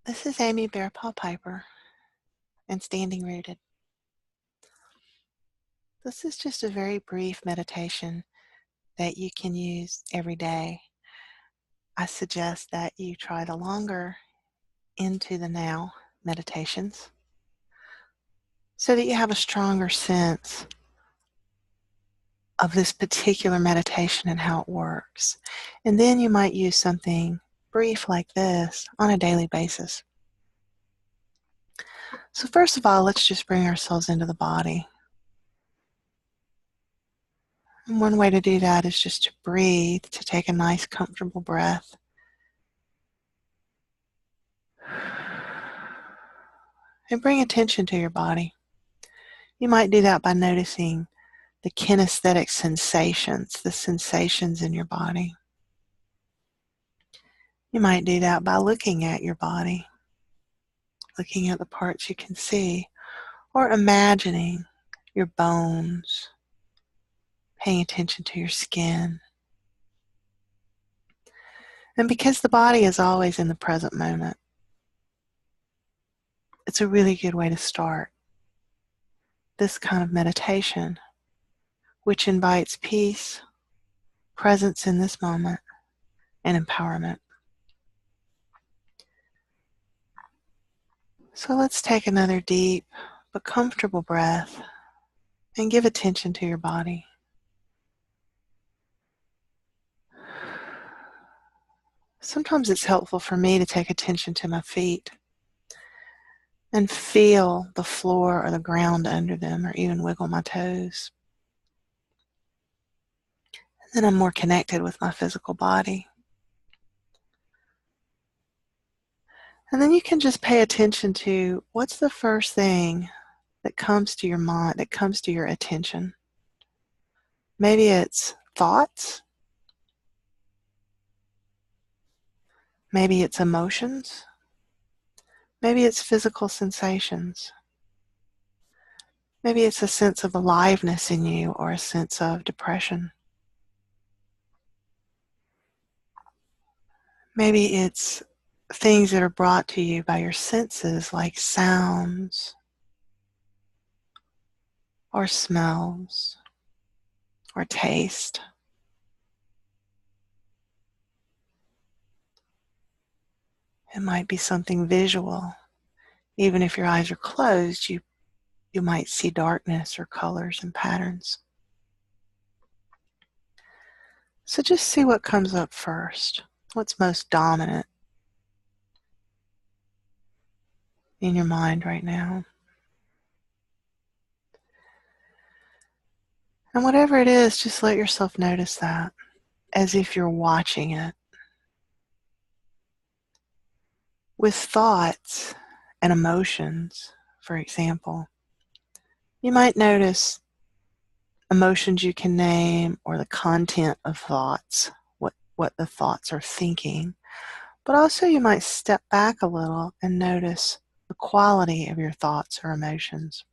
This is Amy Bearpaw Piper and Standing Rooted. This is just a very brief meditation that you can use every day. I suggest that you try the longer into the now meditations so that you have a stronger sense of this particular meditation and how it works. And then you might use something brief like this on a daily basis. So first of all, let's just bring ourselves into the body. And one way to do that is just to breathe, to take a nice, comfortable breath. And bring attention to your body. You might do that by noticing the kinesthetic sensations, the sensations in your body. You might do that by looking at your body, looking at the parts you can see, or imagining your bones, paying attention to your skin. And because the body is always in the present moment, it's a really good way to start this kind of meditation, which invites peace, presence in this moment, and empowerment. So let's take another deep but comfortable breath and give attention to your body. Sometimes it's helpful for me to take attention to my feet and feel the floor or the ground under them, or even wiggle my toes. And then I'm more connected with my physical body. And then you can just pay attention to what's the first thing that comes to your mind, that comes to your attention. Maybe it's thoughts. Maybe it's emotions. Maybe it's physical sensations. Maybe it's a sense of aliveness in you or a sense of depression. Maybe it's things that are brought to you by your senses, like sounds or smells or taste. It might be something visual. Even if your eyes are closed, you might see darkness or colors and patterns. So just see what comes up first. What's most dominant in your mind right now? And whatever it is, just let yourself notice that, as if you're watching it. With thoughts and emotions, for example, you might notice emotions you can name or the content of thoughts, what the thoughts are thinking. But also you might step back a little and notice the quality of your thoughts or emotions.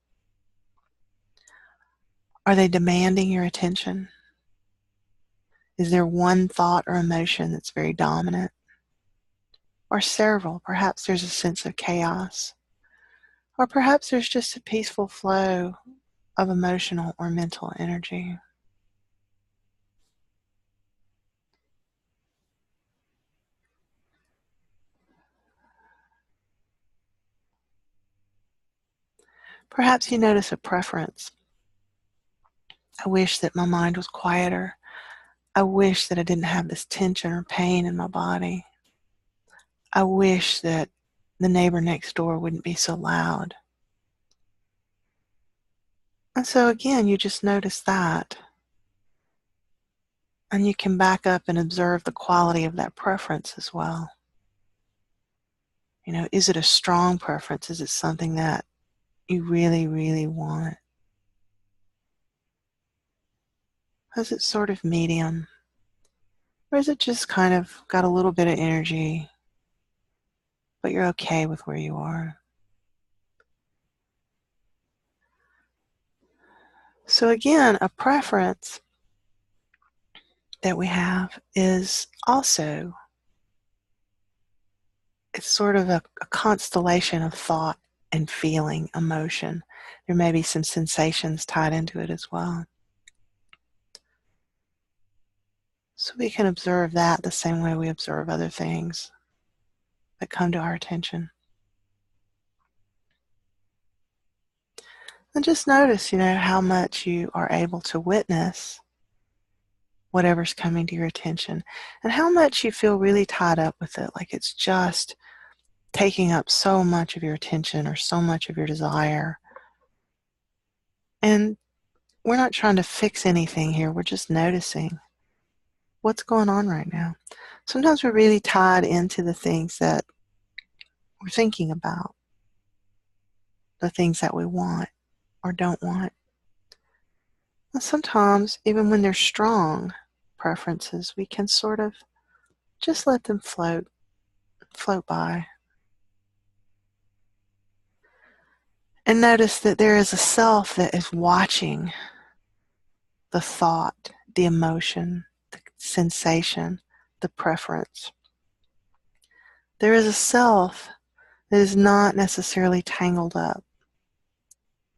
Are they demanding your attention? Is there one thought or emotion that's very dominant? Or several? Perhaps there's a sense of chaos. Or perhaps there's just a peaceful flow of emotional or mental energy. Perhaps you notice a preference. I wish that my mind was quieter. I wish that I didn't have this tension or pain in my body. I wish that the neighbor next door wouldn't be so loud. And so again, you just notice that. And you can back up and observe the quality of that preference as well. Is it a strong preference? Is it something that you really, really want? Is it sort of medium? Or is it just kind of got a little bit of energy, but you're okay with where you are? So again, a preference that we have is also it's sort of a constellation of thought and feeling, emotion. There may be some sensations tied into it as well. So we can observe that the same way we observe other things that come to our attention. And just notice, how much you are able to witness whatever's coming to your attention and how much you feel really tied up with it, like it's just taking up so much of your attention or so much of your desire. And we're not trying to fix anything here. We're just noticing what's going on right now. Sometimes we're really tied into the things that we're thinking about, the things that we want or don't want. And sometimes, even when they're strong preferences, we can sort of just let them float by. And notice that there is a self that is watching the thought, the emotion, the sensation, the preference. There is a self that is not necessarily tangled up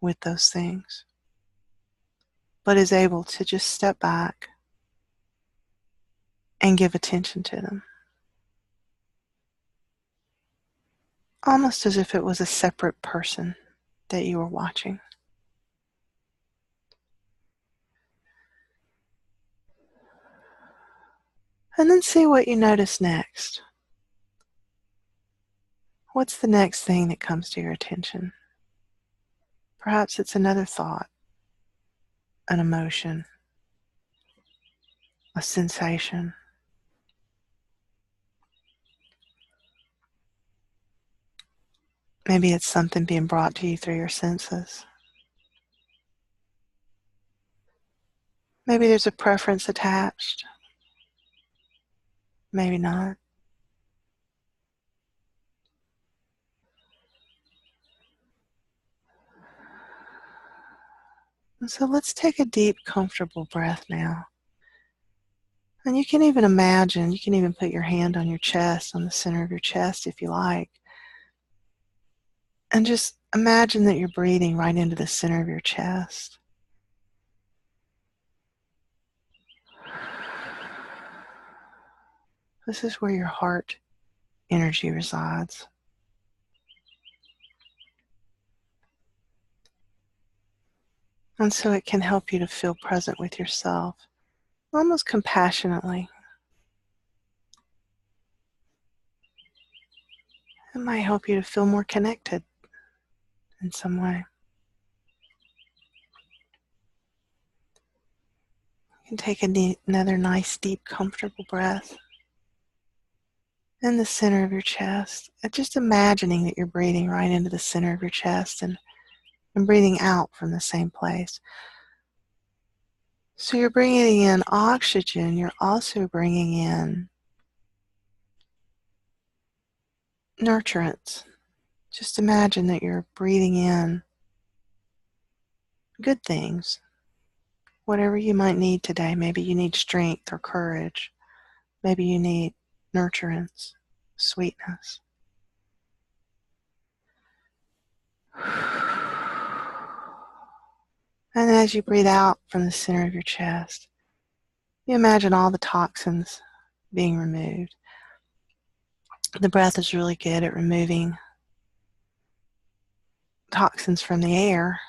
with those things, but is able to just step back and give attention to them. Almost as if it was a separate person that you were watching. And then see what you notice next. What's the next thing that comes to your attention? Perhaps it's another thought, an emotion, a sensation. Maybe it's something being brought to you through your senses. Maybe there's a preference attached. Maybe not. And so let's take a deep, comfortable breath now. And you can even imagine, you can even put your hand on your chest, on the center of your chest if you like. And just imagine that you're breathing right into the center of your chest. This is where your heart energy resides. And so it can help you to feel present with yourself, almost compassionately. It might help you to feel more connected in some way. You can take another nice, deep, comfortable breath in the center of your chest. And just imagining that you're breathing right into the center of your chest and breathing out from the same place. So you're bringing in oxygen. You're also bringing in nurturance. Just imagine that you're breathing in good things. Whatever you might need today. Maybe you need strength or courage. Maybe you need nurturance, sweetness. And as you breathe out from the center of your chest, you imagine all the toxins being removed. The breath is really good at removing toxins from the air.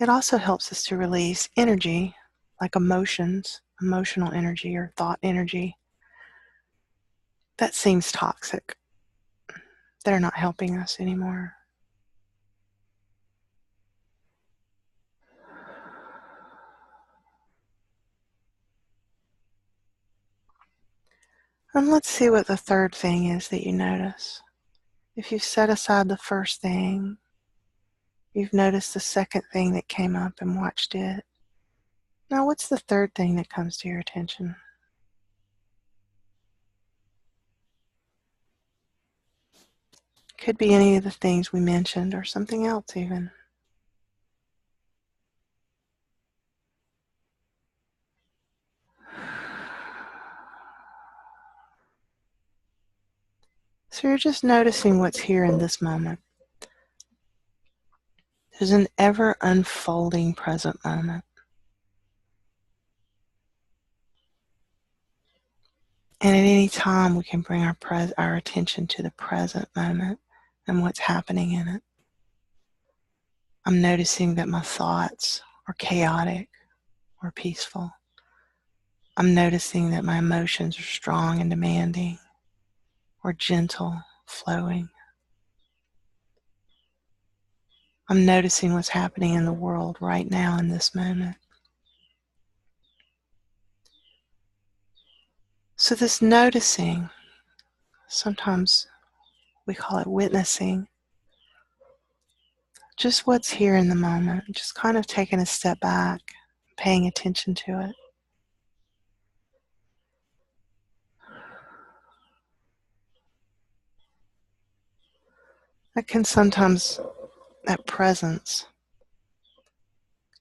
It also helps us to release energy, like emotions, emotional energy or thought energy, that seems toxic, that are not helping us anymore. And let's see what the third thing is that you notice. If you've set aside the first thing, you've noticed the second thing that came up and watched it. Now, what's the third thing that comes to your attention? Could be any of the things we mentioned or something else even. So you're just noticing what's here in this moment. There's an ever unfolding present moment. And at any time, we can bring our attention to the present moment and what's happening in it. I'm noticing that my thoughts are chaotic or peaceful. I'm noticing that my emotions are strong and demanding or gentle, flowing. I'm noticing what's happening in the world right now in this moment. So this noticing, sometimes we call it witnessing, just what's here in the moment, just kind of taking a step back, paying attention to it. That presence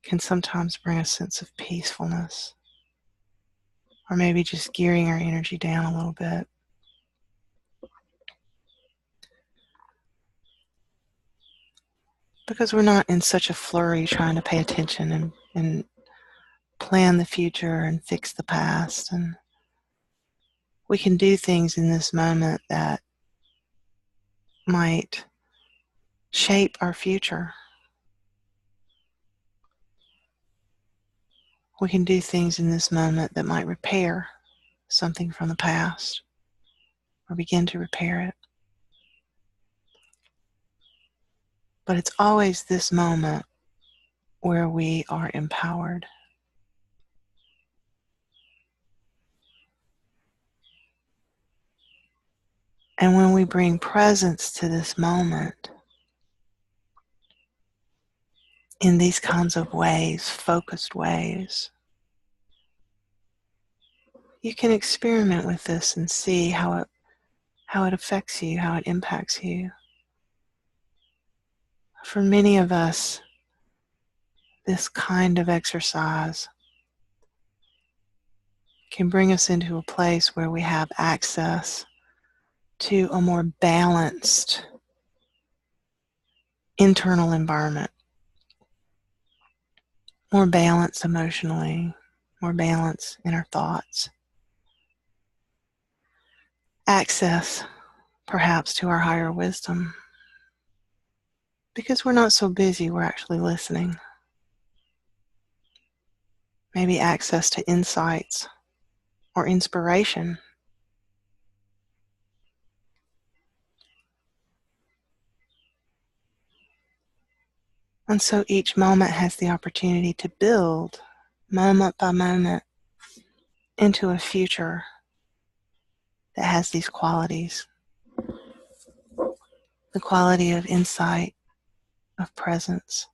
can sometimes bring a sense of peacefulness, or maybe just gearing our energy down a little bit. Because we're not in such a flurry trying to pay attention and plan the future and fix the past. And we can do things in this moment that might shape our future. We can do things in this moment that might repair something from the past or begin to repair it. But it's always this moment where we are empowered. And when we bring presence to this moment in these kinds of ways, focused ways, you can experiment with this and see how it affects you, how it impacts you. For many of us, this kind of exercise can bring us into a place where we have access to a more balanced internal environment, more balance emotionally, more balance in our thoughts, access perhaps to our higher wisdom. Because we're not so busy, we're actually listening. Maybe access to insights or inspiration. And so each moment has the opportunity to build, moment by moment, into a future that has these qualities. The quality of insight, of presence,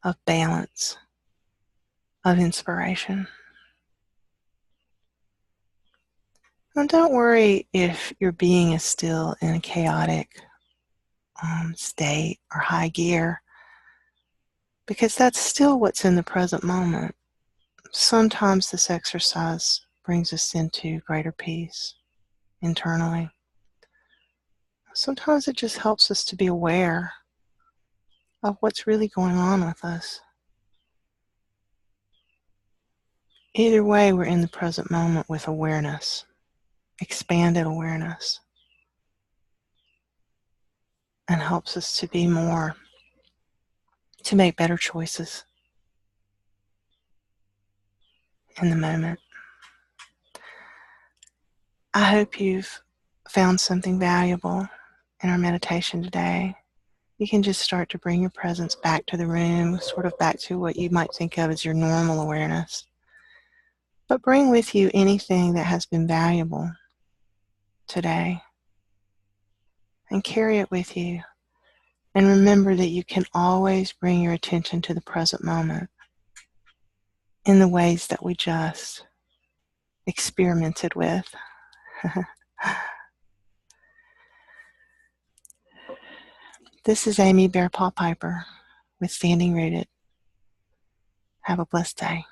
of balance, of inspiration. And don't worry if your being is still in a chaotic state or high gear, because that's still what's in the present moment. Sometimes this exercise brings us into greater peace internally. Sometimes it just helps us to be aware of what's really going on with us. Either way, we're in the present moment with awareness, expanded awareness, and helps us to be more, to make better choices in the moment. I hope you've found something valuable in our meditation today. You can just start to bring your presence back to the room, sort of back to what you might think of as your normal awareness. But bring with you anything that has been valuable today and carry it with you. And remember that you can always bring your attention to the present moment in the ways that we just experimented with. This is Amy Bearpaw Piper with Standing Rooted. Have a blessed day.